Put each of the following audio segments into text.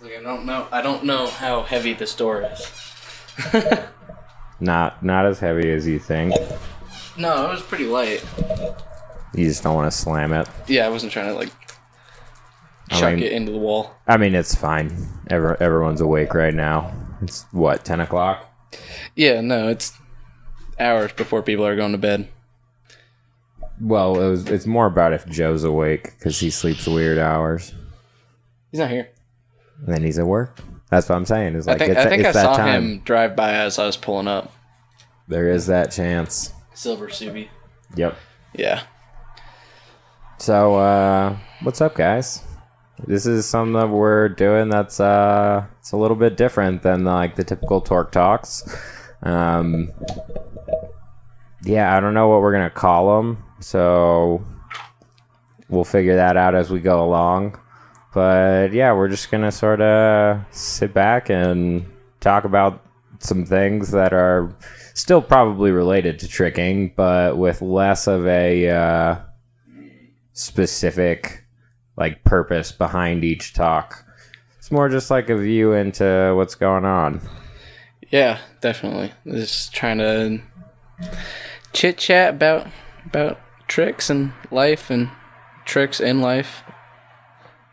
It's like I don't know how heavy this door is. Not as heavy as you think. No, it was pretty light. You just don't want to slam it. Yeah, I wasn't trying to like chuck it into the wall. I mean, it's fine. Everyone's awake right now. It's what, 10 o'clock? Yeah, no, it's hours before people are going to bed. Well, it's more about if Joe's awake because he sleeps weird hours. He's not here. And then he's at work. That's what I'm saying. It's like I think I saw time. him drive by as I was pulling up. There is that chance. Silver Subi. Yep. Yeah. So, what's up, guys? This is something that we're doing that's it's a little bit different than like the typical Torque Talks. Yeah, I don't know what we're gonna call them, so we'll figure that out as we go along. But yeah, we're just gonna sort of sit back and talk about some things that are still probably related to tricking, but with less of a specific like purpose behind each talk. It's more just like a view into what's going on. Yeah, definitely. Just trying to chit chat about tricks and life and tricks in life.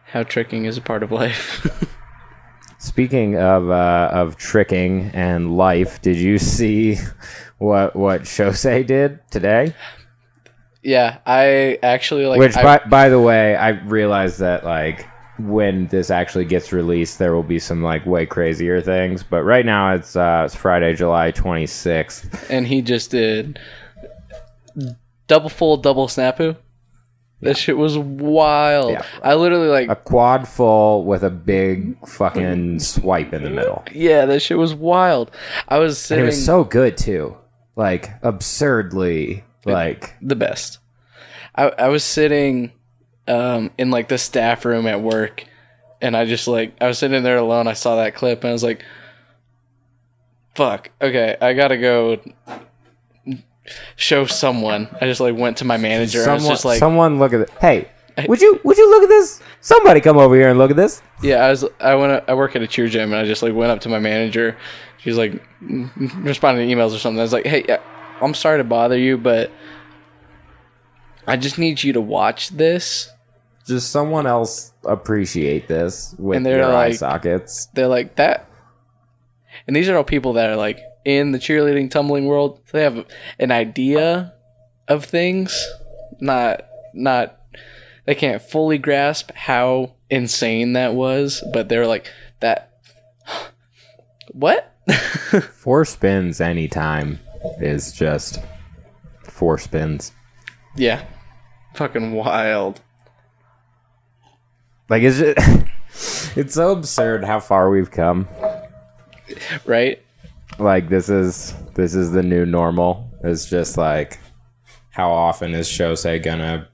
How tricking is a part of life. Speaking of tricking and life, did you see what Shosei did today? Yeah, I actually like. Which, by the way, I realized that like when this actually gets released, there will be some like way crazier things. But right now, it's Friday, July 26th, and he just did double full, double snapu. That shit was wild. Yeah. I literally like a quad full with a big fucking swipe in the middle. Yeah, that shit was wild. I was sitting. And it was so good too, like absurdly, like the best. I was sitting in like the staff room at work, and I was sitting there alone. I saw that clip, and I was like, "Fuck, okay, I gotta go." Show someone. I just like went to my manager. And I was just like, someone look at it. Hey, would you look at this? Somebody come over here and look at this. Yeah, I work at a cheer gym, and I just like went up to my manager. She's like responding to emails or something. I was like, hey, yeah, I'm sorry to bother you, but I just need you to watch this. Just someone else appreciate this with and they're your like, eye sockets. They're like that. And these are all people that are like in the cheerleading tumbling world. So they have an idea of things, not they can't fully grasp how insane that was, but they're like that. What? 4 spins anytime is just 4 spins. Yeah, fucking wild. Like it's so absurd how far we've come. Right? Like this is the new normal. It's just like how often is Shosei gonna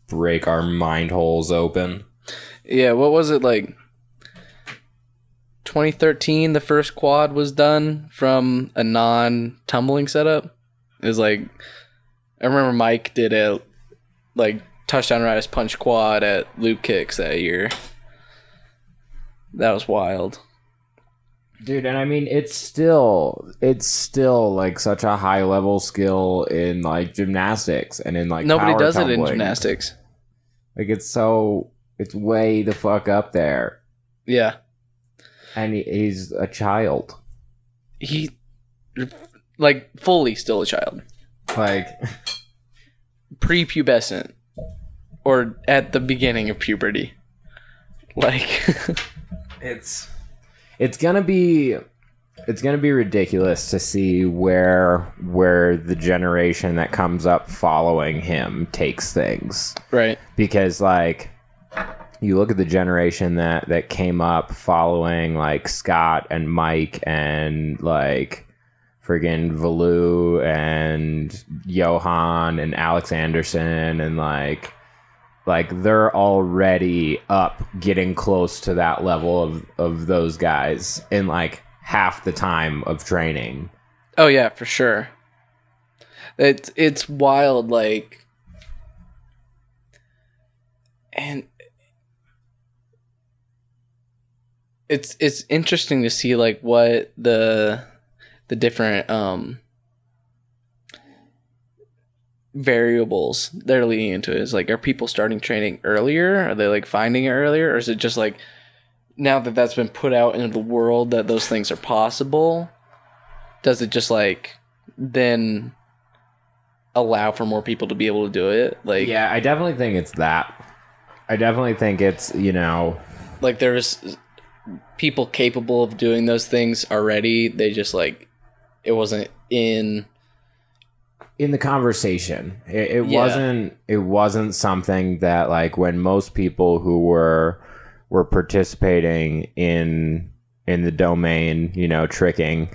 break our mind holes open? Yeah, what was it like 2013 the first quad was done from a non-tumbling setup? It was like I remember Mike did a like touchdown rise punch quad at Loop Kicks that year. That was wild. Dude, and I mean it's still like such a high level skill in like gymnastics and in like nobody power does tumbling. It in gymnastics. Like it's way the fuck up there. Yeah. And he's a child. He like fully still a child. Like prepubescent or at the beginning of puberty. Like It's gonna be ridiculous to see where the generation that comes up following him takes things. Right. Because like you look at the generation that came up following like Scott and Mike and like friggin' Valu and Johan and Alex Anderson and like they're already up getting close to that level of those guys in like half the time of training. Oh yeah, for sure. It's wild, like, and it's interesting to see like what the different variables they're leading into is like, are people starting training earlier? Are they like finding it earlier, or is it just like now that that's been put out into the world that those things are possible, does it just like then allow for more people to be able to do it? Like, yeah, I definitely think it's that. I definitely think it's, you know, like there's people capable of doing those things already. They just like, it wasn't in the conversation. It wasn't something that like when most people who were participating in the domain, you know, tricking,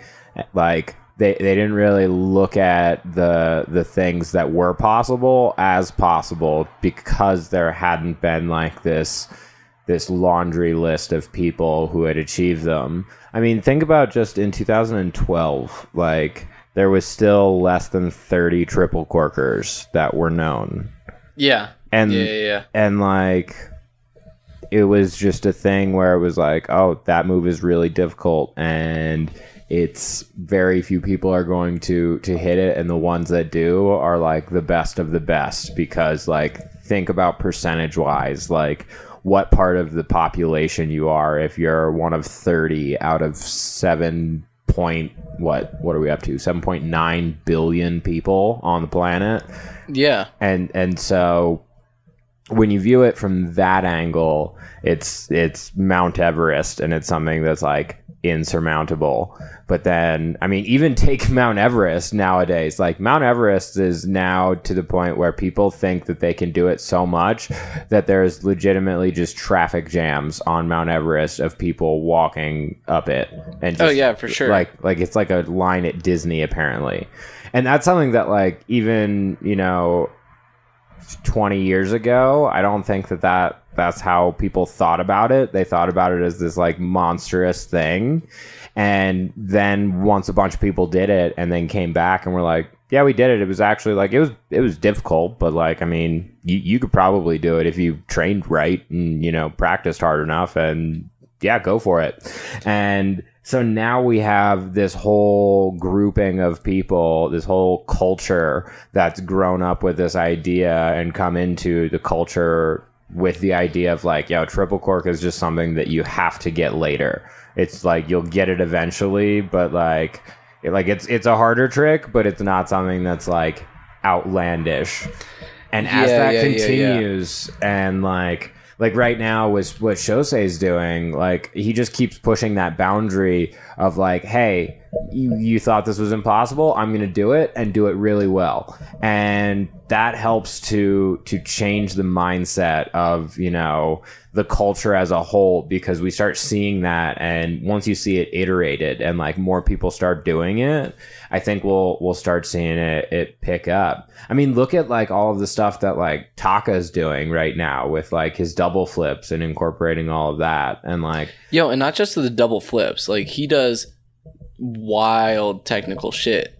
like they didn't really look at the things that were possible as possible because there hadn't been like this laundry list of people who had achieved them. I mean, think about just in 2012, like there was still less than 30 triple corkers that were known. Yeah. And yeah. And like it was just a thing where it was like, oh, that move is really difficult and it's very few people are going to hit it, and the ones that do are like the best of the best, because like think about percentage wise, like what part of the population you are if you're one of 30 out of 7.9 billion people on the planet. Yeah. And so when you view it from that angle, it's Mount Everest, and it's something that's like insurmountable. But then, I mean, even take Mount Everest nowadays. Like Mount Everest is now to the point where people think that they can do it so much that there's legitimately just traffic jams on Mount Everest of people walking up it. And just, oh yeah, for sure. Like it's like a line at Disney apparently. And that's something that like even, you know, 20 years ago, I don't think that's how people thought about it. They thought about it as this like monstrous thing. And then once a bunch of people did it and then came back and were like, yeah, we did it. It was actually like, it was difficult, but like, I mean, you could probably do it if you trained right and, you know, practiced hard enough, and yeah, go for it. And so now we have this whole grouping of people, this whole culture that's grown up with this idea and come into the culture with the idea of like, yo, triple cork is just something that you have to get later. It's like you'll get it eventually, but like it's a harder trick, but it's not something that's like outlandish. And as that continues, and like right now with what Shosei is doing, like he just keeps pushing that boundary of like, hey, you thought this was impossible, I'm gonna do it and do it really well. And that helps to change the mindset of, you know, the culture as a whole, because we start seeing that, and once you see it iterated and like more people start doing it, I think we'll start seeing it pick up. I mean, look at like all of the stuff that like Taka's doing right now with like his double flips and incorporating all of that, and like, yo, and not just the double flips, like he does wild technical shit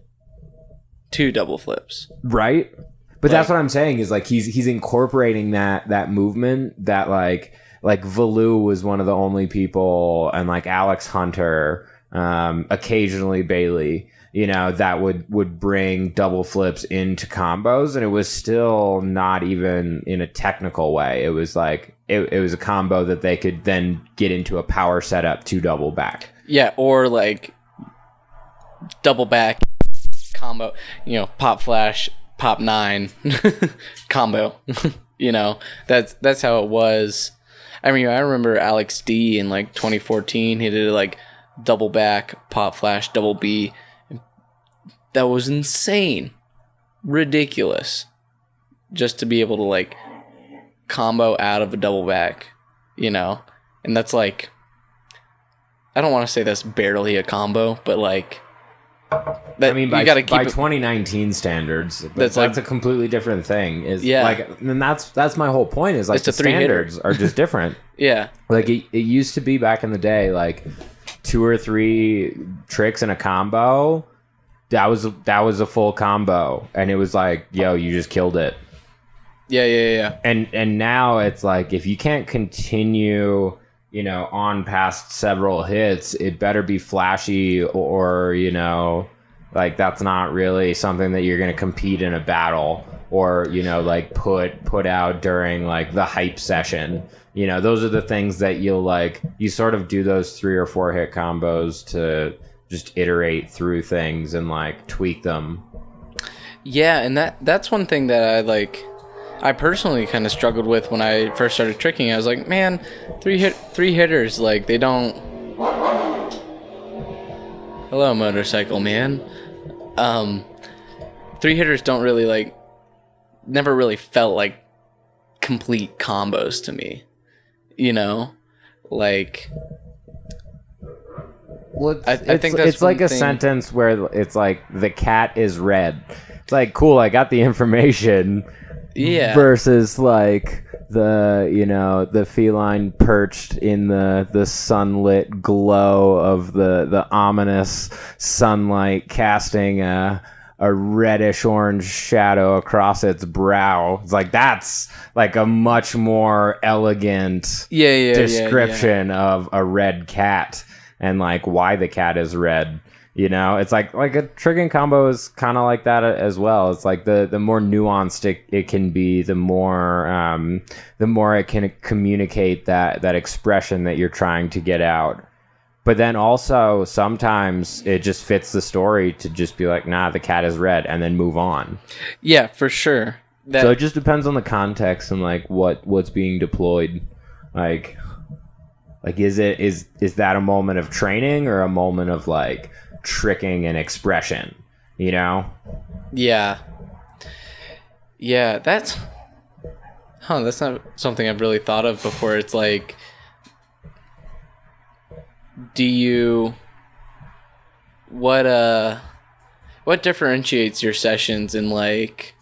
to double flips, right? But that's what I'm saying is like he's incorporating that movement that like Valu was one of the only people, and like Alex Hunter, occasionally Bailey, you know, that would bring double flips into combos, and it was still not even in a technical way. It was like it was a combo that they could then get into a power setup to double back. Yeah, or like double back combo, you know, pop flash, pop 9 combo. You know, that's how it was. I mean, I remember Alex D in like 2014, he did like double back, pop flash, double B. That was insane. Ridiculous. Just to be able to like combo out of a double back, you know? And that's like, I don't want to say that's barely a combo, but like, that, I mean, by 2019 standards, that's like, a completely different thing. Is like, and that's my whole point. Is like the standards are just different. Yeah, like it used to be back in the day, like 2 or 3 tricks in a combo. That was a full combo, and it was like, yo, you just killed it. Yeah. And now it's like, if you can't continue, you know, on past several hits, it better be flashy, or, you know, like that's not really something that you're going to compete in a battle, or, you know, like put out during like the hype session. You know, those are the things that you'll like, you sort of do those 3 or 4 hit combos to just iterate through things and like tweak them. Yeah, and that's one thing that I personally kind of struggled with when I first started tricking. I was like, man, three hitters, like they don't. Hello, motorcycle man. 3 hitters don't really like, never really felt like complete combos to me. You know, like. Well, I think that's it's like a sentence where it's like the cat is red. It's like, cool, I got the information. Yeah. Versus like the, you know, the feline perched in the sunlit glow of the ominous sunlight casting a reddish orange shadow across its brow. It's like, that's like a much more elegant description of a red cat and like why the cat is red. You know, it's like a tricking combo is kind of like that as well. It's like the more nuanced it can be, the more it can communicate that expression that you're trying to get out. But then also sometimes it just fits the story to just be like, nah, the cat is red, and then move on. Yeah, for sure. So it just depends on the context and like what's being deployed. Like is that a moment of training or a moment of like tricking and expression, you know? Yeah, that's not something I've really thought of before. It's like, what differentiates your sessions in like,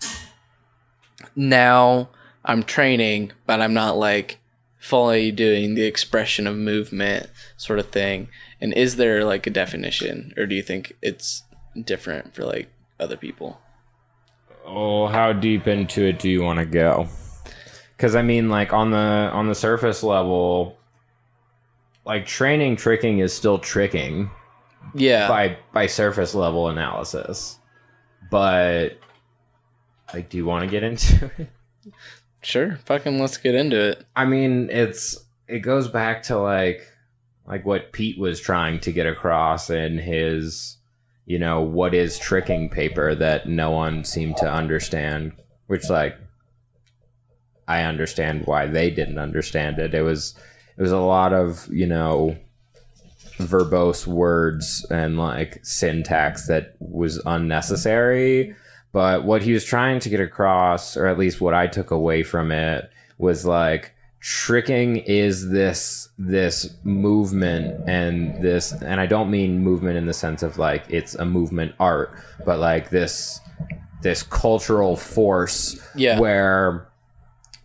now I'm training but I'm not like fully doing the expression of movement sort of thing? And is there like a definition, or do you think it's different for like other people? Oh, how deep into it do you want to go? Because I mean, like on the surface level, like tricking is still tricking. Yeah. By surface level analysis. But like, do you want to get into it? Sure, fucking let's get into it. I mean, it goes back to like what Pete was trying to get across in his, you know, what is tricking paper that no one seemed to understand, which like I understand why they didn't understand it. It was a lot of, you know, verbose words and like syntax that was unnecessary. But what he was trying to get across, or at least what I took away from it, was like, tricking is this movement and I don't mean movement in the sense of like it's a movement art, but like this cultural force, where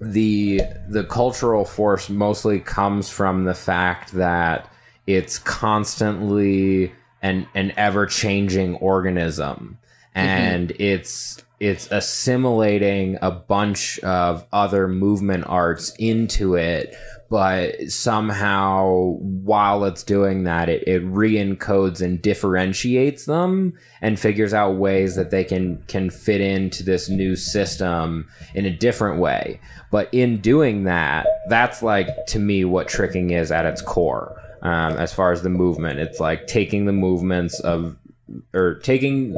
the cultural force mostly comes from the fact that it's constantly an ever-changing organism, and it's assimilating a bunch of other movement arts into it, but somehow while it's doing that, it re-encodes and differentiates them and figures out ways that they can fit into this new system in a different way. But in doing that, that's like, to me, what tricking is at its core. As far as the movement, it's like taking the movements of, or taking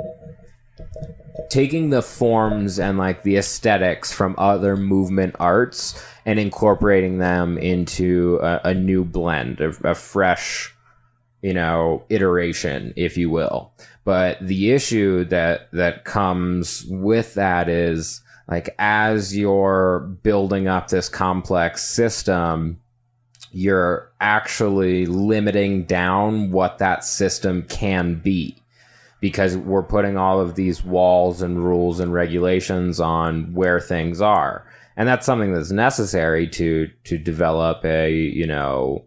the forms and like the aesthetics from other movement arts and incorporating them into a new blend, a fresh, you know, iteration, if you will. But the issue that comes with that is, like, as you're building up this complex system, you're actually limiting down what that system can be, because we're putting all of these walls and rules and regulations on where things are. And that's something that's necessary to develop a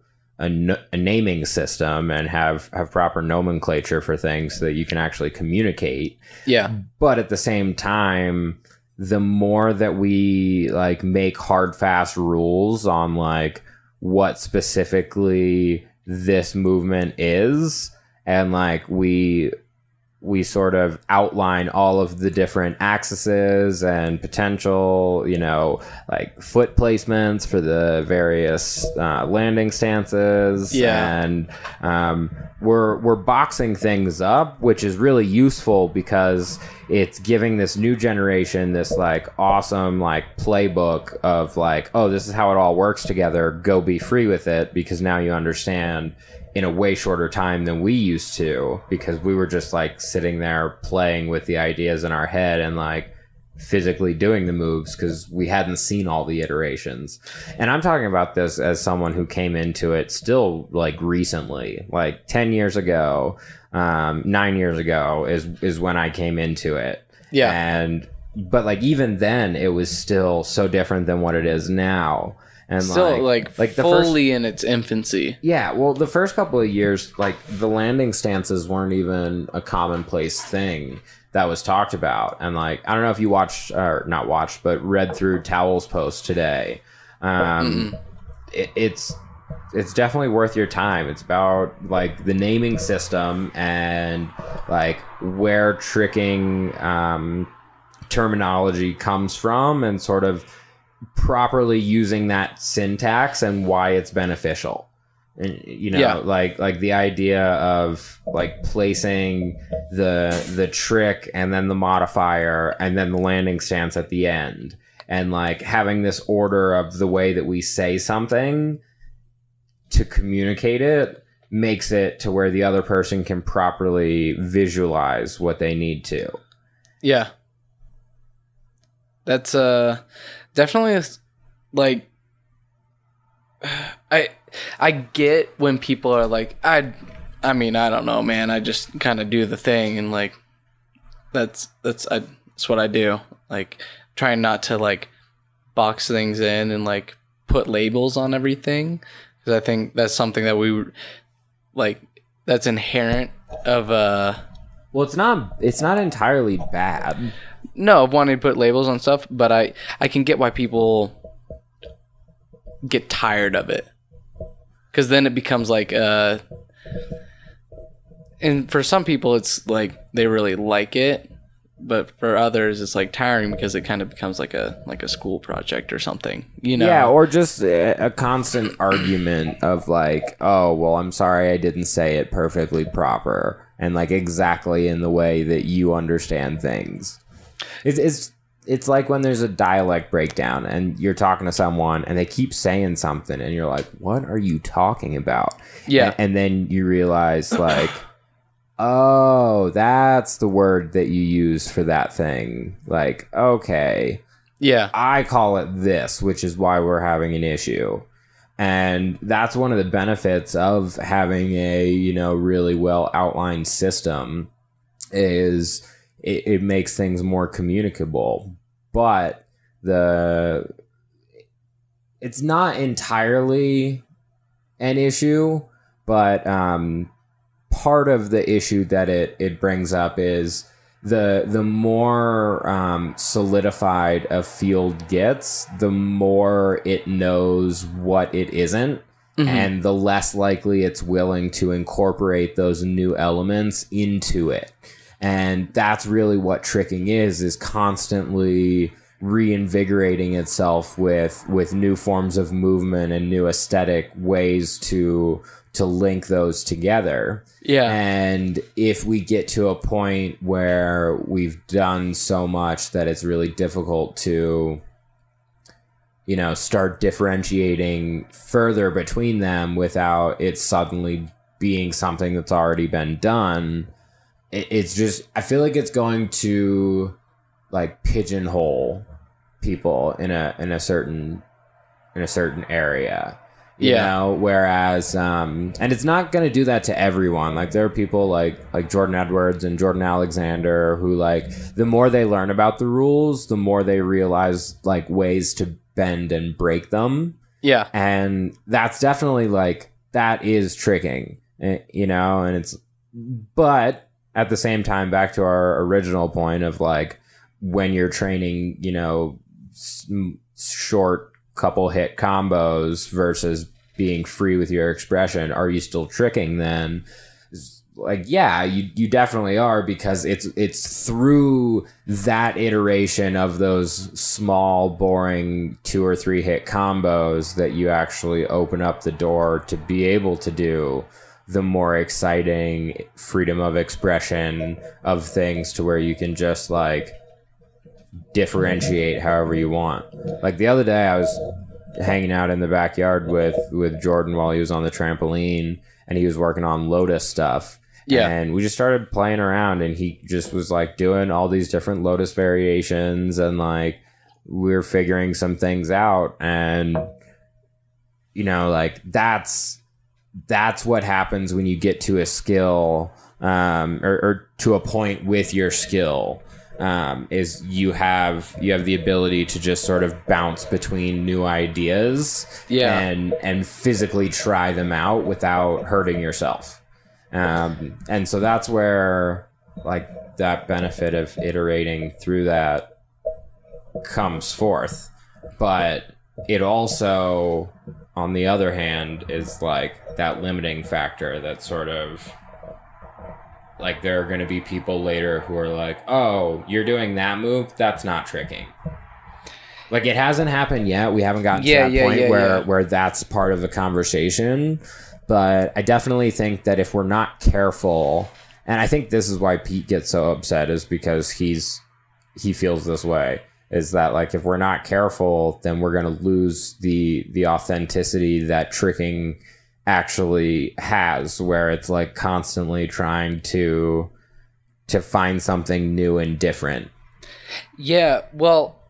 naming system and have proper nomenclature for things so that you can actually communicate. Yeah. But at the same time, the more that we like make hard, fast rules on like what specifically this movement is, and like we sort of outline all of the different axes and potential, you know, like foot placements for the various landing stances. Yeah. And we're boxing things up, which is really useful because it's giving this new generation this like awesome like playbook of like, oh, this is how it all works together. Go be free with it, because now you understand in a way shorter time than we used to, because we were just like sitting there playing with the ideas in our head and like physically doing the moves because we hadn't seen all the iterations. And I'm talking about this as someone who came into it still like recently, like 10 years ago, 9 years ago is when I came into it. Yeah. But like even then it was still so different than what it is now. And still like the fully in its infancy. Yeah, well, the first couple of years, like the landing stances weren't even a commonplace thing that was talked about. And like, I don't know if you watched or not watched, but read through Towel's post today. It's definitely worth your time. It's about like the naming system and like where tricking terminology comes from, and sort of properly using that syntax and why it's beneficial. And you know, like the idea of like placing the trick and then the modifier and then the landing stance at the end, and like having this order of the way that we say something to communicate it makes it to where the other person can properly visualize what they need to. Yeah. That's definitely like I get when people are like, I mean, I don't know, man, I just kind of do the thing, and like that's what I do, like trying not to like box things in and like put labels on everything, because I think that's something that we like that's inherent of well, it's not entirely bad. No, of wanting to put labels on stuff, but I can get why people get tired of it, because then it becomes like and for some people it's like they really like it, but for others it's like tiring because it kind of becomes like a school project or something, you know? Yeah, or just a constant argument of like, oh, well, I'm sorry I didn't say it perfectly proper and like exactly in the way that you understand things. It's like when there's a dialect breakdown and you're talking to someone and they keep saying something and you're like, what are you talking about? Yeah. And then you realize like, oh, that's the word that you use for that thing. Like, okay. Yeah. I call it this, which is why we're having an issue. And that's one of the benefits of having a, you know, really well outlined system is it makes things more communicable. But it's not entirely an issue, but part of the issue that it brings up is the more solidified a field gets, the more it knows what it isn't, and the less likely it's willing to incorporate those new elements into it. And that's really what tricking is constantly reinvigorating itself with new forms of movement and new aesthetic ways to link those together. Yeah. And if we get to a point where we've done so much that it's really difficult to, you know, start differentiating further between them without it suddenly being something that's already been done, it's just, I feel like it's going to like pigeonhole people in a certain area, you know, whereas and it's not going to do that to everyone. Like there are people like Jordan Edwards and Jordan Alexander who like the more they learn about the rules, the more they realize like ways to bend and break them. Yeah. And that's definitely like, that is tricking, you know, and it's, but at the same time, back to our original point of like when you're training, you know, short couple hit combos versus being free with your expression. Are you still tricking then? Like, yeah, you definitely are, because it's through that iteration of those small, boring 2 or 3 hit combos that you actually open up the door to be able to do the more exciting freedom of expression of things, to where you can just like differentiate however you want. Like the other day I was hanging out in the backyard with Jordan while he was on the trampoline, and he was working on Lotus stuff. Yeah. And we just started playing around, and he just was like doing all these different Lotus variations, and like we were figuring some things out. And you know, like that's what happens when you get to a skill, or to a point with your skill, is you have the ability to just sort of bounce between new ideas, and physically try them out without hurting yourself. And so that's where like that benefit of iterating through that comes forth. But it also, on the other hand, is like that limiting factor that sort of like, there are going to be people later who are like, oh, you're doing that move, that's not tricking. Like, it hasn't happened yet. We haven't gotten to that point where that's part of the conversation. But I definitely think that if we're not careful, and I think this is why Pete gets so upset, is because he feels this way, is that like, if we're not careful, then we're going to lose the authenticity that tricking actually has, where it's like constantly trying to find something new and different. Yeah, well,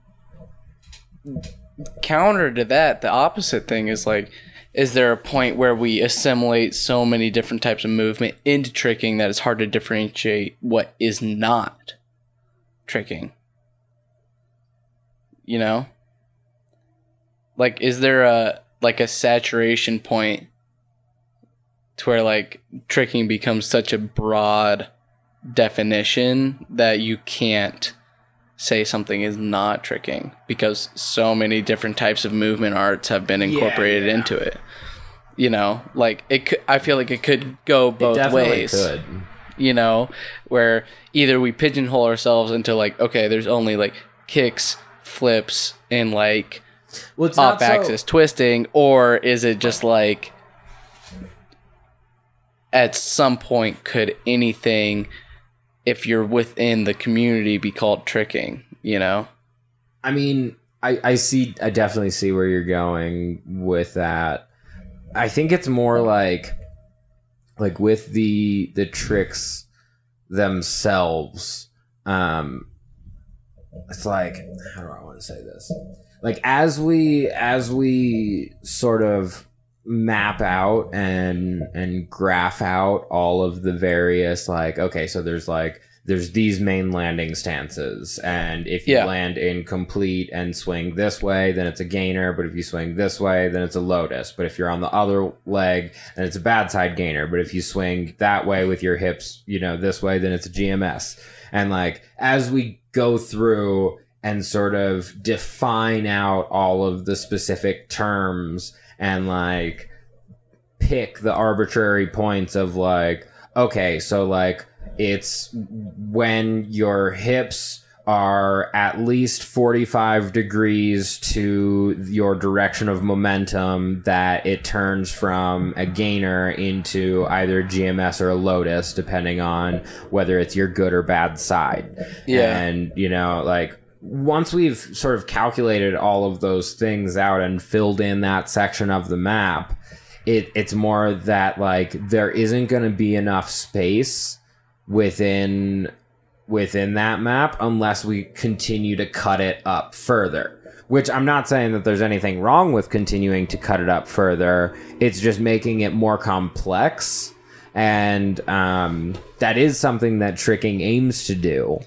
counter to that, the opposite thing is like, is there a point where we assimilate so many different types of movement into tricking that it's hard to differentiate what is not tricking? You know? Like, is there a saturation point to where like tricking becomes such a broad definition that you can't say something is not tricking, because so many different types of movement arts have been incorporated into it. You know, like I feel like it could go both ways. Could. You know, where either we pigeonhole ourselves into like, okay, there's only like kicks, flips, and like off-axis twisting, or is it just like at some point could anything, if you're within the community, be called tricking, you know? I mean, I definitely see where you're going with that. I think it's more like with the tricks themselves, it's like, how do I want to say this? Like, as we sort of map out and graph out all of the various, like, okay, so there's these main landing stances, and if you land in complete and swing this way, then it's a gainer, but if you swing this way, then it's a lotus. But if you're on the other leg, then it's a bad side gainer, but if you swing that way with your hips, you know, this way, then it's a GMS. And like, as we go through and sort of define out all of the specific terms and like pick the arbitrary points of like, okay, so like, it's when your hips are at least 45 degrees to your direction of momentum that it turns from a gainer into either a GMS or a lotus, depending on whether it's your good or bad side. Yeah. And, you know, like, once we've sort of calculated all of those things out and filled in that section of the map, it's more that like, there isn't going to be enough space within that map unless we continue to cut it up further. Which, I'm not saying that there's anything wrong with continuing to cut it up further. It's just making it more complex, and that is something that tricking aims to do.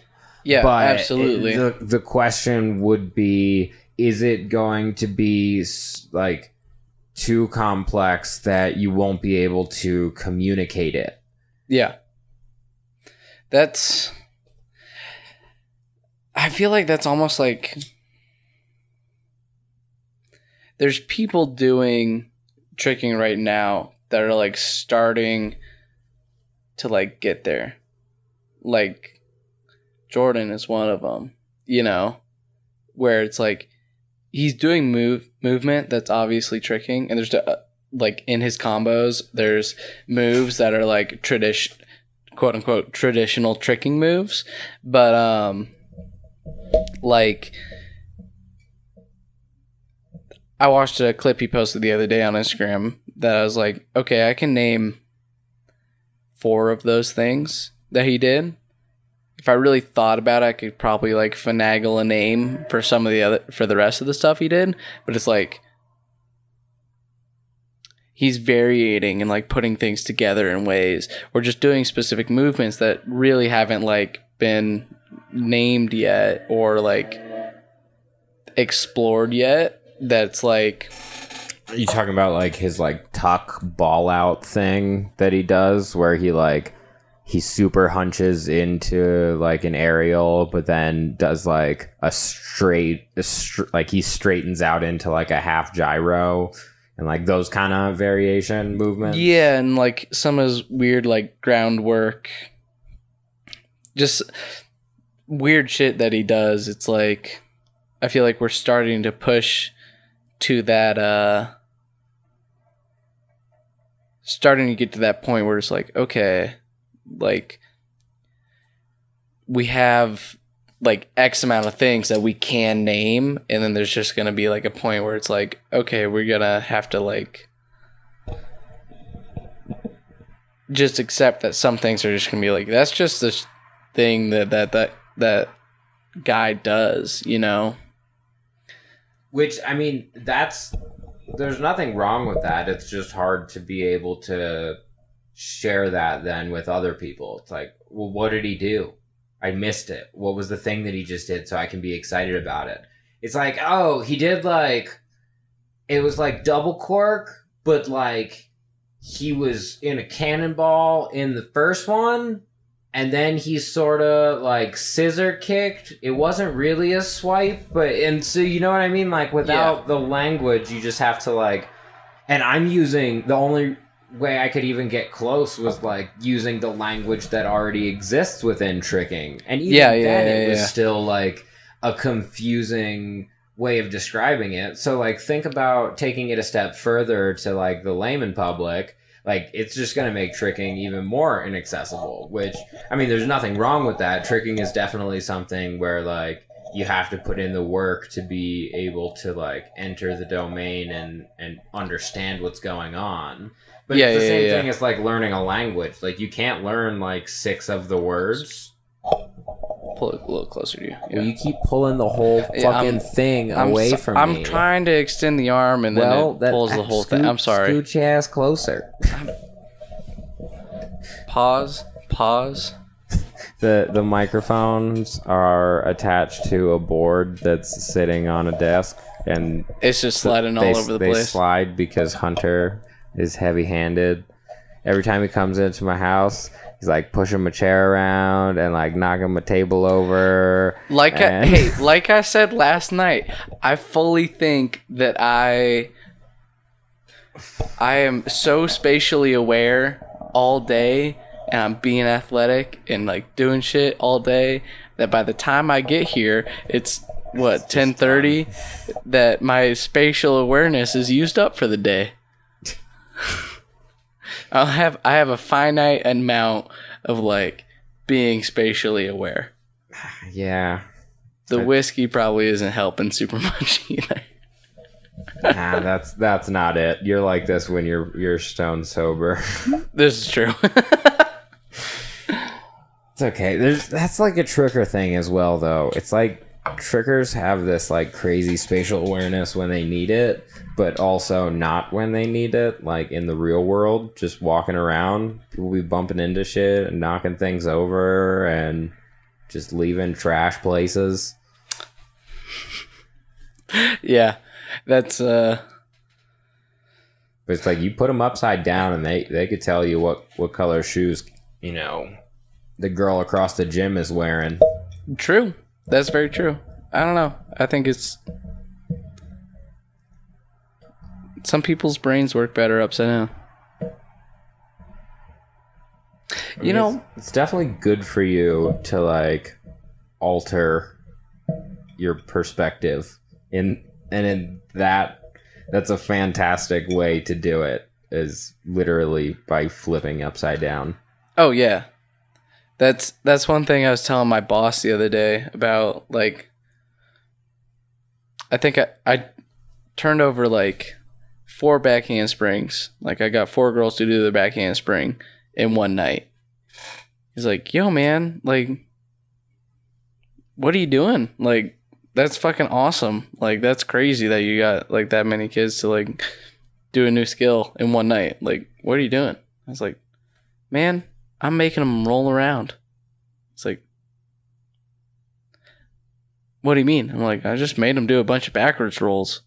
Yeah, but absolutely. The question would be, is it going to be like too complex that you won't be able to communicate it? Yeah. I feel like that's almost like there's people doing tricking right now that are like starting to like get there. Like Jordan is one of them, you know, where it's like he's doing movement that's obviously tricking, and there's like in his combos there's moves that are like quote unquote traditional tricking moves, but like I watched a clip he posted the other day on Instagram that I was like, okay, I can name 4 of those things that he did. If I really thought about it, I could probably like finagle a name for for the rest of the stuff he did. But it's like he's variating and like putting things together in ways, or just doing specific movements that really haven't like been named yet or like explored yet. That's like, are you talking about like his like tuck ball out thing that he does, where he super hunches into like an aerial, but then does like like he straightens out into like a half gyro and like those kind of variation movements? Yeah, and like some of his weird like groundwork, just weird shit that he does. It's like, I feel like we're starting to push to that, starting to get to that point where it's like, okay, like we have like X amount of things that we can name, and then there's just gonna be like a point where it's like, okay, we're gonna have to like just accept that some things are just gonna be like, that's just this thing that guy does, you know? Which, I mean, there's nothing wrong with that. It's just hard to be able to share that then with other people. It's like, well, what did he do? I missed it. What was the thing that he just did so I can be excited about it? It's like, oh, he did like, it was like double cork, but like he was in a cannonball in the first one, and then he sort of like scissor kicked. It wasn't really a swipe, and so you know what I mean? Like without the language, you just have to like, and I'm using, the only way I could even get close was like using the language that already exists within tricking. And even then it was still like a confusing way of describing it. So like think about taking it a step further to like the layman public. Like, it's just going to make tricking even more inaccessible, which, I mean, there's nothing wrong with that. Tricking is definitely something where, like, you have to put in the work to be able to, like, enter the domain and understand what's going on. But it's the same thing as, like, learning a language. Like, you can't learn, like, 6 of the words. Pull it a little closer to you. Yeah. Well, you keep pulling the whole fucking thing away from me. I'm trying to extend the arm, and then it pulls the whole thing. I'm sorry. Scooch your ass closer. Pause. The microphones are attached to a board that's sitting on a desk, and it's just sliding all over the place. They slide because Hunter is heavy-handed. Every time he comes into my house, he's like pushing my chair around and like knocking my table over. Like I said last night, I fully think that I am so spatially aware all day, and I'm being athletic and like doing shit all day, that by the time I get here, it's 10:30, that my spatial awareness is used up for the day. I have a finite amount of like being spatially aware. Yeah. The whiskey probably isn't helping super much either. Nah, that's not it. You're like this when you're stone sober. This is true. It's okay. That's like a tricker thing as well, though. It's like trickers have this like crazy spatial awareness when they need it, but also not when they need it. Like in the real world, just walking around, people be bumping into shit and knocking things over and just leaving trash places. Yeah, that's But it's like you put them upside down and they could tell you what color shoes, you know, the girl across the gym is wearing. True. That's very true. I don't know. I think it's some people's brains work better upside down. You know, it's definitely good for you to like alter your perspective in that's a fantastic way to do it, is literally by flipping upside down. Oh yeah. That's one thing I was telling my boss the other day about, like, I think I turned over like 4 back handsprings. Like, I got 4 girls to do the back handspring in one night. He's like, yo, man, like, what are you doing? Like, that's fucking awesome. Like, that's crazy that you got like that many kids to like do a new skill in one night. Like, what are you doing? I was like, man, I'm making them roll around. It's like, what do you mean? I'm like, I just made them do a bunch of backwards rolls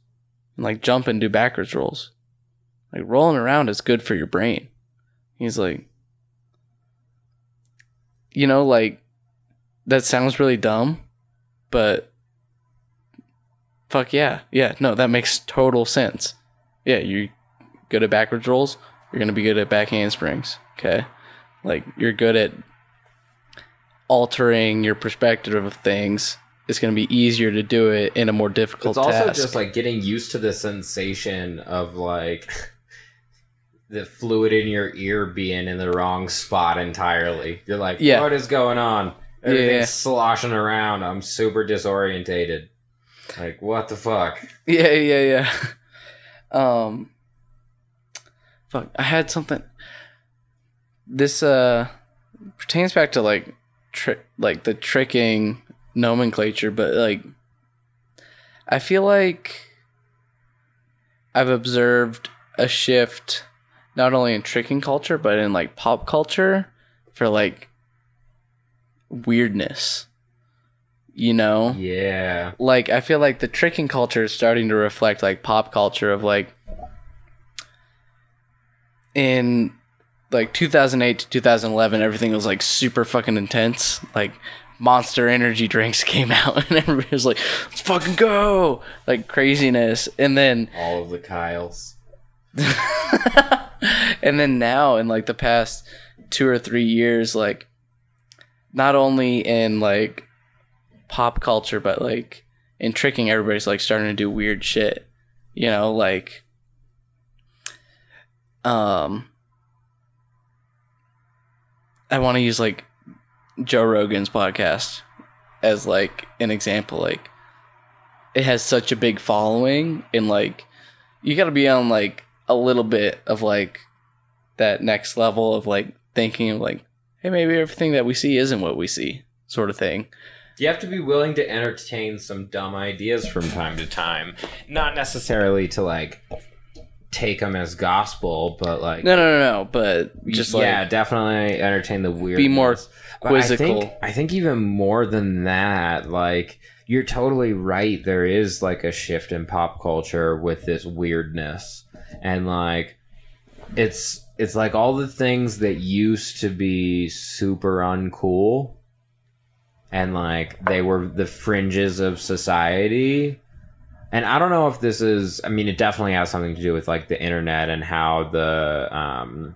and like jump and do backwards rolls. Like, rolling around is good for your brain. He's like, you know, like, that sounds really dumb, but fuck yeah. Yeah, no, that makes total sense. Yeah, you're good at backwards rolls, you're going to be good at back handsprings, okay? Like, you're good at altering your perspective of things. It's going to be easier to do it in a more difficult task. It's also just, like, getting used to the sensation of, like, the fluid in your ear being in the wrong spot entirely. You're like, what is going on? Everything's sloshing around. I'm super disorientated. Like, what the fuck? Yeah. Fuck, I had something. This pertains back to like the tricking nomenclature, but like, I feel like I've observed a shift not only in tricking culture but in like pop culture for like weirdness. You know? Yeah. Like, I feel like the tricking culture is starting to reflect like pop culture of like, in like 2008 to 2011, everything was like super fucking intense. Like, Monster energy drinks came out and everybody was like, let's fucking go, like craziness. And then all of the Kyles. And then now in like the past 2 or 3 years, like, not only in like pop culture but like in tricking, everybody's like starting to do weird shit, you know, like I want to use like Joe Rogan's podcast as like an example. Like, it has such a big following, and like, you got to be on like a little bit of like that next level of like thinking of like, hey, maybe everything that we see isn't what we see, sort of thing. You have to be willing to entertain some dumb ideas from time to time. Not necessarily to like take them as gospel, but like no, but just like, yeah, definitely entertain the weirdness. Be more quizzical. I think even more than that, like, you're totally right. There is like a shift in pop culture with this weirdness, and like, it's like all the things that used to be super uncool, and like they were the fringes of society. And I don't know if this is, I mean, it definitely has something to do with like the internet and how the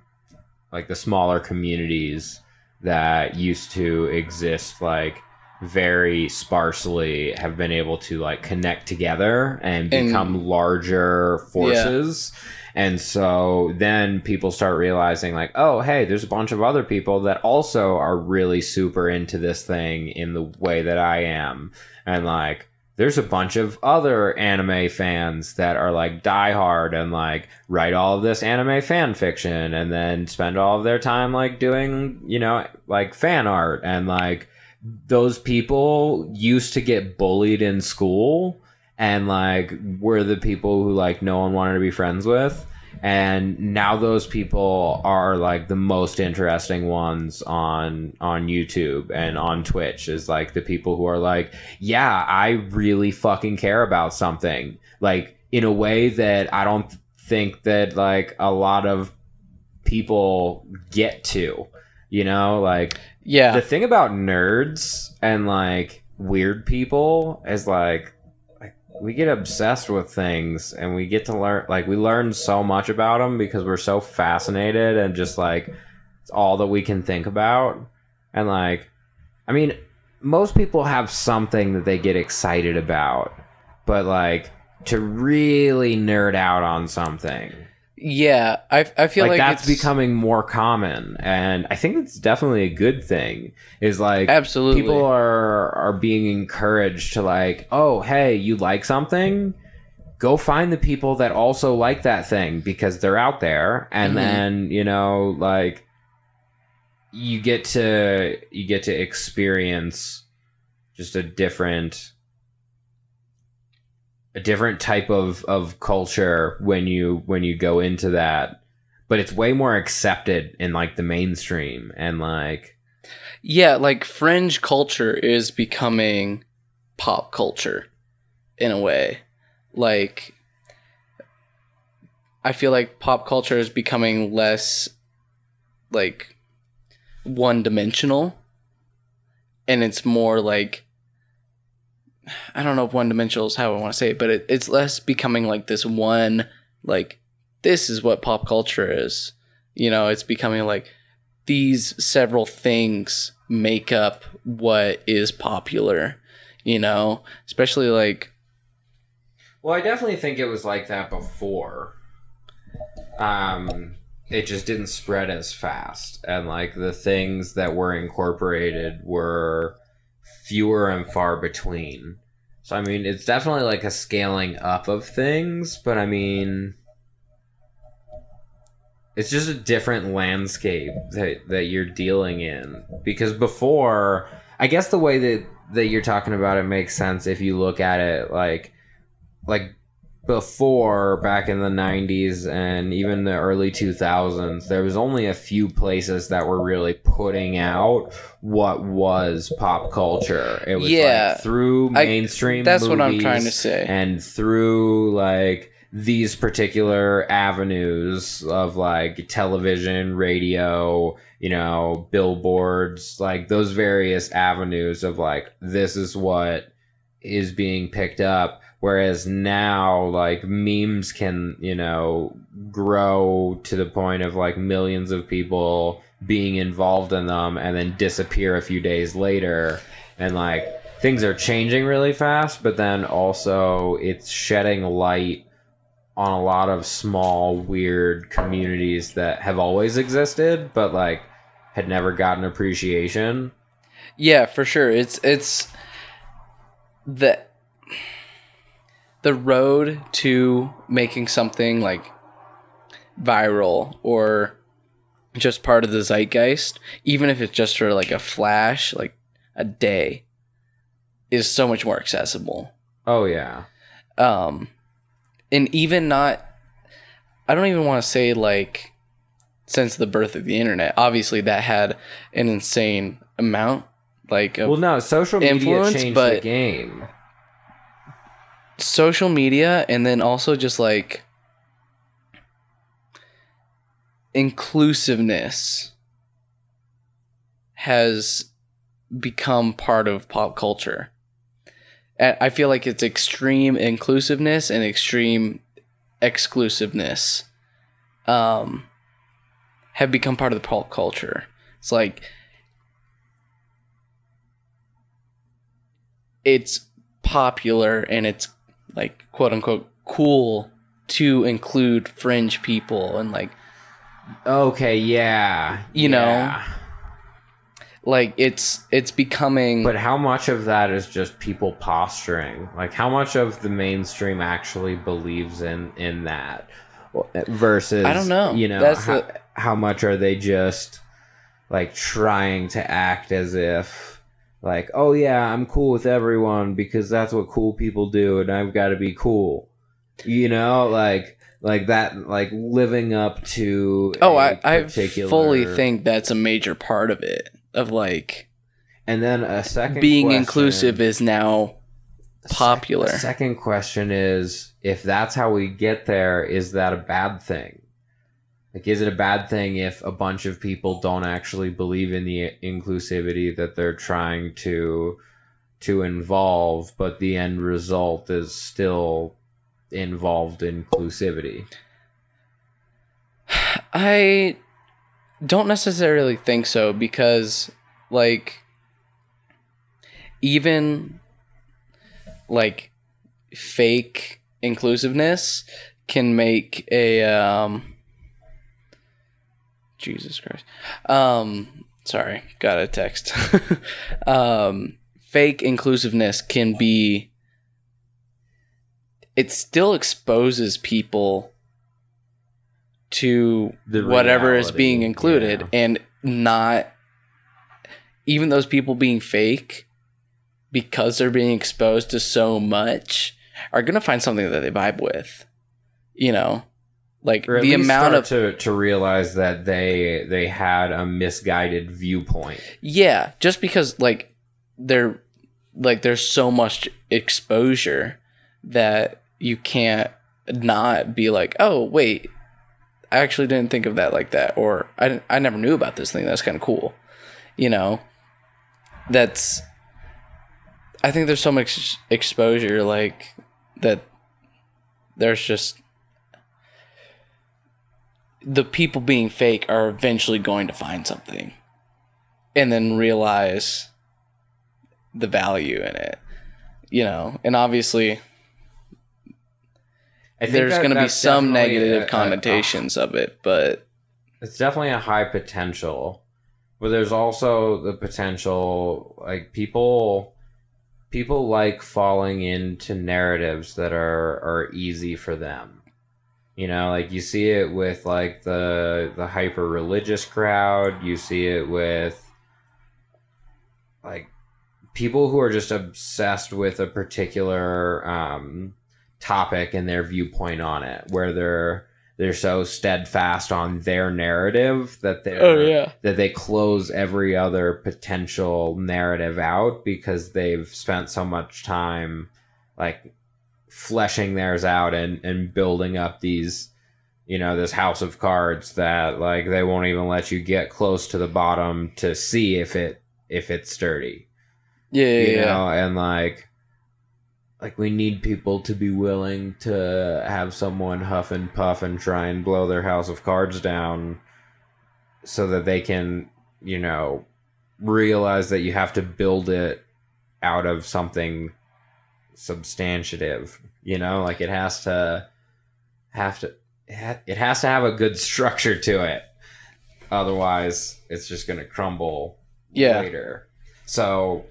like the smaller communities that used to exist like very sparsely have been able to like connect together and become larger forces. Yeah. And so then people start realizing like, oh, hey, there's a bunch of other people that also are really super into this thing in the way that I am. And like, there's a bunch of other anime fans that are like diehard and like write all of this anime fan fiction and then spend all of their time like doing, you know, like fan art. And like, those people used to get bullied in school and like were the people who like no one wanted to be friends with. And now those people are like the most interesting ones on YouTube and on Twitch, is like the people who are like, yeah, I really fucking care about something, like in a way that I don't think that like a lot of people get to, you know, like, yeah. The thing about nerds and like weird people is like we get obsessed with things, and we get to learn, like, we learn so much about them because we're so fascinated, and just like it's all that we can think about. And like, I mean, most people have something that they get excited about, but like to really nerd out on something, Yeah, I feel like that's it's becoming more common, and I think it's definitely a good thing. Is like, absolutely people are being encouraged to like, oh, hey, you like something? Go find the people that also like that thing, because they're out there, and then, you know, like, you get to experience just a different type of culture when you go into that, but it's way more accepted in like the mainstream. And like, yeah, like fringe culture is becoming pop culture in a way. Like, I feel like pop culture is becoming less like one-dimensional, and it's more like, I don't know if one-dimensional is how I want to say it, but it's less becoming like this one, like, this is what pop culture is. You know, it's becoming like these several things make up what is popular, you know, especially like. Well, I definitely think it was like that before. It just didn't spread as fast, and like the things that were incorporated were fewer and far between. So I mean, it's definitely like a scaling up of things, but I mean, it's just a different landscape that you're dealing in. Because before, I guess the way that you're talking about it makes sense if you look at it like before, back in the 90s and even the early 2000s, there was only a few places that were really putting out what was pop culture. It was like through mainstream that's movies, what I'm trying to say, and through like these particular avenues of like television, radio, you know, billboards, like those various avenues of like, this is what is being picked up. Whereas now, like, memes can, you know, grow to the point of like millions of people being involved in them and then disappear a few days later. And like, things are changing really fast, but then also it's shedding light on a lot of small, weird communities that have always existed, but like had never gotten appreciation. Yeah, for sure. It's the road to making something like viral or just part of the zeitgeist, even if it's just for like a flash, like a day, is so much more accessible. Oh yeah. And even not, I don't even want to say like since the birth of the internet. Obviously that had an insane amount like of social media influence, changed but the game. Social media, and then also just like inclusiveness has become part of pop culture. And I feel like it's extreme inclusiveness and extreme exclusiveness have become part of the pop culture. It's like it's popular and it's like quote unquote cool to include fringe people and like, okay, yeah, you know, like it's becoming. But how much of that is just people posturing? Like, how much of the mainstream actually believes in that versus, I don't know, you know, how much are they just like trying to act as if like, oh yeah, I'm cool with everyone because that's what cool people do and I've got to be cool. You know, like that, like living up to I fully think that's a major part of it, of like, and then a second being question, inclusive is now popular. The second question is, if that's how we get there, is that a bad thing? Like, is it a bad thing if a bunch of people don't actually believe in the inclusivity that they're trying to to involve, but the end result is still involved inclusivity? I don't necessarily think so, because like even like fake inclusiveness can make a Jesus Christ. Sorry, got a text. Fake inclusiveness can be, it still exposes people to whatever is being included, and not even those people being fake, because they're being exposed to so much, are going to find something that they vibe with, you know? Like or at the least amount of to realize that they had a misguided viewpoint. Yeah, just because like there's so much exposure that you can't not be like, oh wait, I actually didn't think of that like that, or I never knew about this thing. That's kind of cool, you know. I think there's so much exposure like that. There's just the people being fake are eventually going to find something and then realize the value in it, you know. And obviously there's going to be some negative connotations of it, but it's definitely a high potential. But there's also the potential, like people like falling into narratives that are easy for them. You know, like you see it with like the hyper religious crowd. You see it with like people who are just obsessed with a particular topic and their viewpoint on it, where they're so steadfast on their narrative that that they close every other potential narrative out, because they've spent so much time like fleshing theirs out and building up these, you know, this house of cards that like they won't even let you get close to the bottom to see if it's sturdy. You know, and like we need people to be willing to have someone huff and puff and try and blow their house of cards down, so that they can, you know, realize that you have to build it out of something substantive. You know, like it has to have a good structure to it, otherwise it's just gonna crumble later. So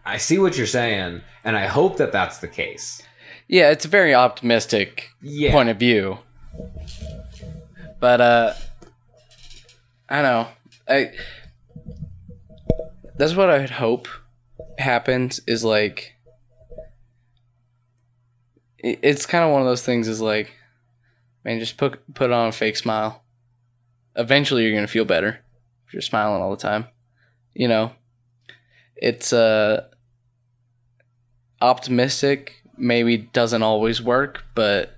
I see what you're saying, and I hope that that's the case. Yeah, it's a very optimistic point of view, but I don't know. That's what I'd hope happens, is like, it's kind of one of those things, is like, man, just put on a fake smile. Eventually you're going to feel better if you're smiling all the time. You know, it's optimistic, maybe doesn't always work, but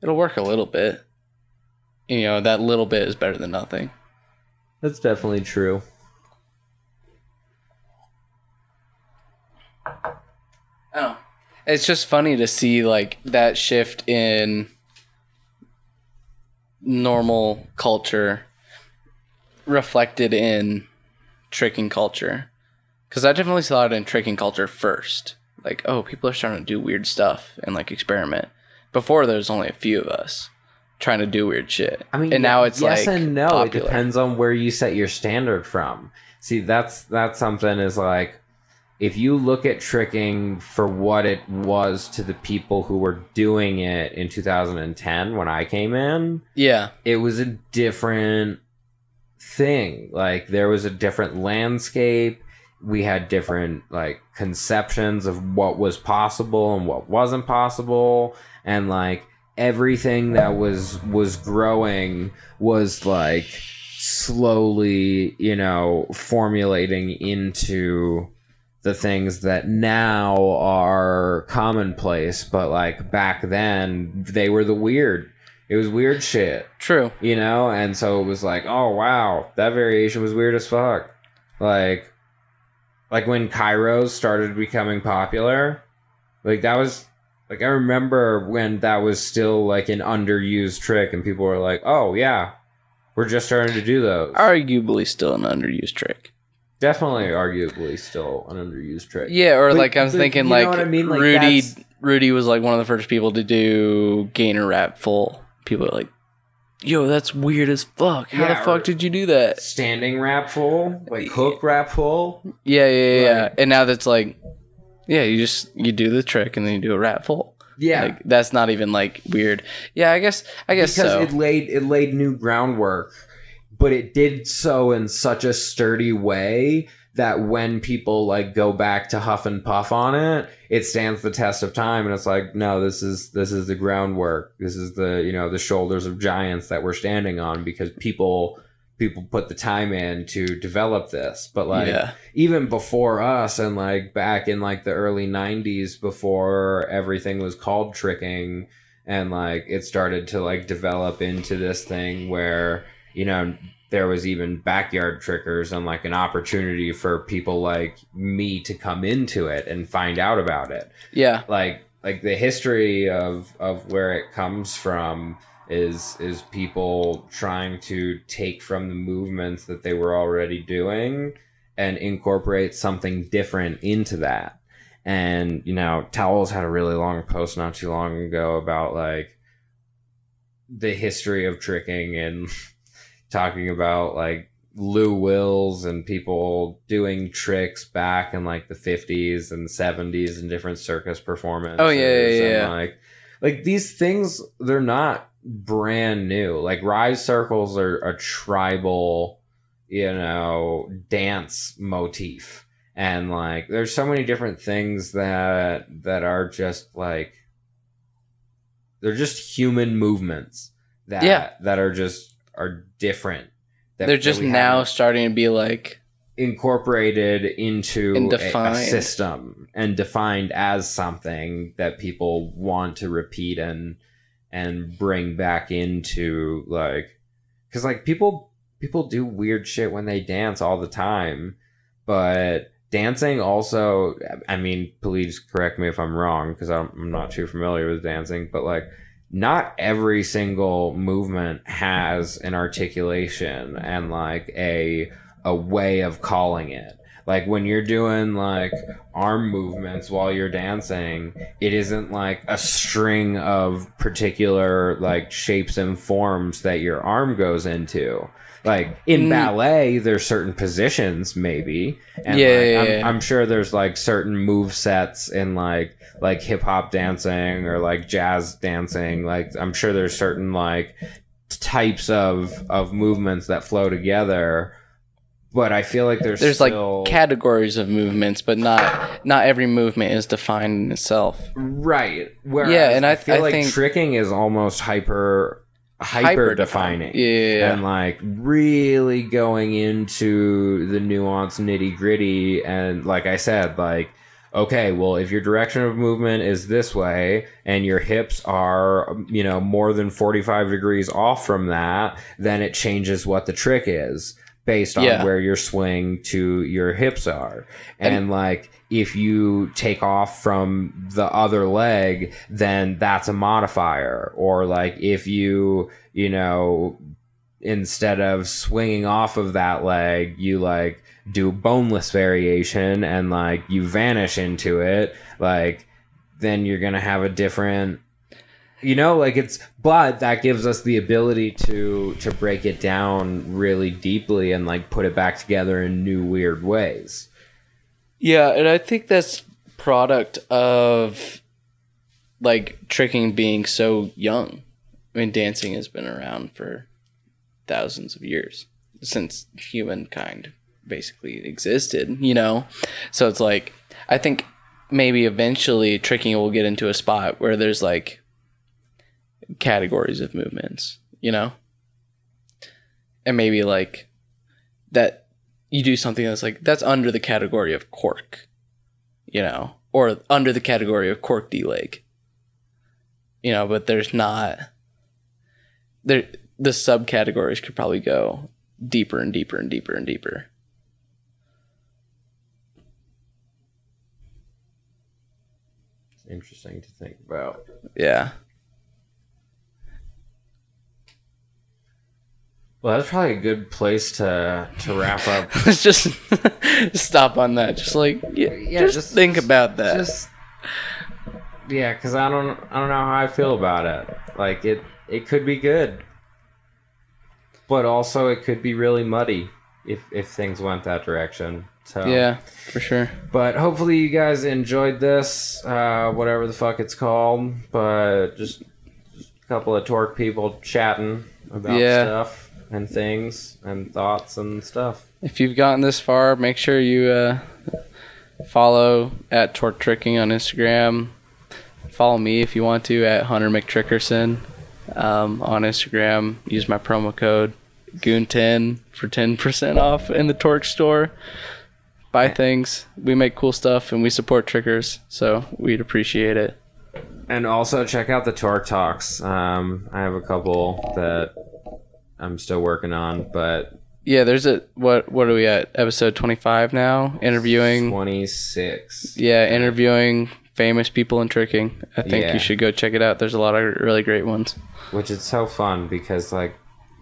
it'll work a little bit. You know, that little bit is better than nothing. That's definitely true. Oh, it's just funny to see like that shift in normal culture reflected in tricking culture, because I definitely saw it in tricking culture first. Like, oh, people are starting to do weird stuff and like experiment. Before there was only a few of us trying to do weird shit. I mean, and now it's yes like and no. popular. It depends on where you set your standard from. See, that's something, is like, if you look at tricking for what it was to the people who were doing it in 2010 when I came in, it was a different thing. Like, there was a different landscape. We had different like conceptions of what was possible and what wasn't possible, and like everything that was growing was like slowly, you know, formulating into the things that now are commonplace. But like back then, they were the weird. It was weird shit. True. You know, and so it was like, oh wow, that variation was weird as fuck. Like, like when Kairos started becoming popular, like that was like I remember when that was still like an underused trick, and people were like, "Oh yeah, we're just starting to do those." Arguably still an underused trick. Definitely, arguably still an underused trick. Yeah, or like I was thinking, like, I mean? Like Rudy was like one of the first people to do gainer wrap full. People are like, "Yo, that's weird as fuck. How the fuck did you do that?" Standing wrap full, like hook wrap full. Yeah. And now that's like, yeah, you do the trick and then you do a wrap full. Yeah, like, that's not even like weird. Yeah, I guess because so. It laid new groundwork, but it did so in such a sturdy way that when people like go back to huff and puff on it, it stands the test of time. And it's like, no, this is the groundwork. This is the, you know, the shoulders of giants that we're standing on, because people put the time in to develop this. But like even before us, and like back in like the early 90s, before everything was called tricking, and like it started to like develop into this thing where, you know, there was even backyard trickers and like an opportunity for people like me to come into it and find out about it. Yeah. Like the history of where it comes from is people trying to take from the movements that they were already doing and incorporate something different into that. And, you know, Towels had a really long post not too long ago about like the history of tricking and talking about like Lou Wills and people doing tricks back in like the 50s and 70s and different circus performances. Oh yeah. And like these things, they're not brand new. Like rise circles are a tribal, you know, dance motif, and like there's so many different things that are just like, they're just human movements that are different. They're just now starting to be like incorporated into a system and defined as something that people want to repeat and bring back into, like, because like people do weird shit when they dance all the time, but dancing also, I mean, please correct me if I'm wrong, because I'm not too familiar with dancing, but like not every single movement has an articulation and like a way of calling it. Like when you're doing like arm movements while you're dancing, it isn't like a string of particular like shapes and forms that your arm goes into. Like in ballet, there's certain positions maybe, and I'm sure there's like certain move sets in like hip hop dancing or like jazz dancing. Like I'm sure there's certain like types of movements that flow together. But I feel like there's still like categories of movements, but not every movement is defined in itself. Right. Whereas and I feel like tricking is almost hyper defining. Yeah. And like really going into the nuance, nitty gritty. And like I said, like, okay, well, if your direction of movement is this way and your hips are, you know, more than 45 degrees off from that, then it changes what the trick is based on where your swing to your hips are. And like, if you take off from the other leg, then that's a modifier. Or like if you know, instead of swinging off of that leg, you like do boneless variation and like you vanish into it, like then you're going to have a different, you know, like it's, but that gives us the ability to break it down really deeply and like put it back together in new weird ways. Yeah, and I think that's product of like tricking being so young. I mean, dancing has been around for thousands of years, since humankind basically existed, you know? So it's like, I think maybe eventually tricking will get into a spot where there's like categories of movements, you know? And maybe like that you do something that's like, that's under the category of cork, you know, or under the category of cork D-leg, you know, but there's not, the subcategories could probably go deeper and deeper and deeper and deeper. interesting to think about. Yeah. Well, that's probably a good place to wrap up. Let's just stop on that. Just like just think about that. Because I don't know how I feel about it. Like it could be good, but also it could be really muddy if things went that direction. So yeah, for sure. But hopefully you guys enjoyed this, whatever the fuck it's called. But just a couple of Torque people chatting about stuff and things and thoughts and stuff. If you've gotten this far, make sure you follow at TorqueTricking on Instagram. Follow me if you want to at Hunter McTrickerson on Instagram. Use my promo code Goon10 for 10% off in the Torque store. Buy things. We make cool stuff and we support trickers, so we'd appreciate it. And also check out the Torque Talks. I have a couple that I'm still working on, but yeah, there's what are we at? Episode 25 now? Interviewing 26. Yeah, interviewing famous people in tricking. I think you should go check it out. There's a lot of really great ones. Which is so fun because like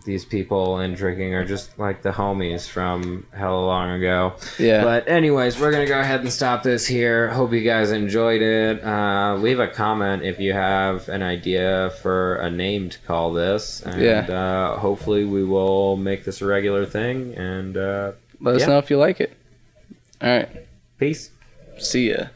these people in tricking are just like the homies from hella long ago. Yeah. But anyways, we're going to go ahead and stop this here. Hope you guys enjoyed it. Leave a comment if you have an idea for a name to call this. And hopefully we will make this a regular thing. And let us know if you like it. All right. Peace. See ya.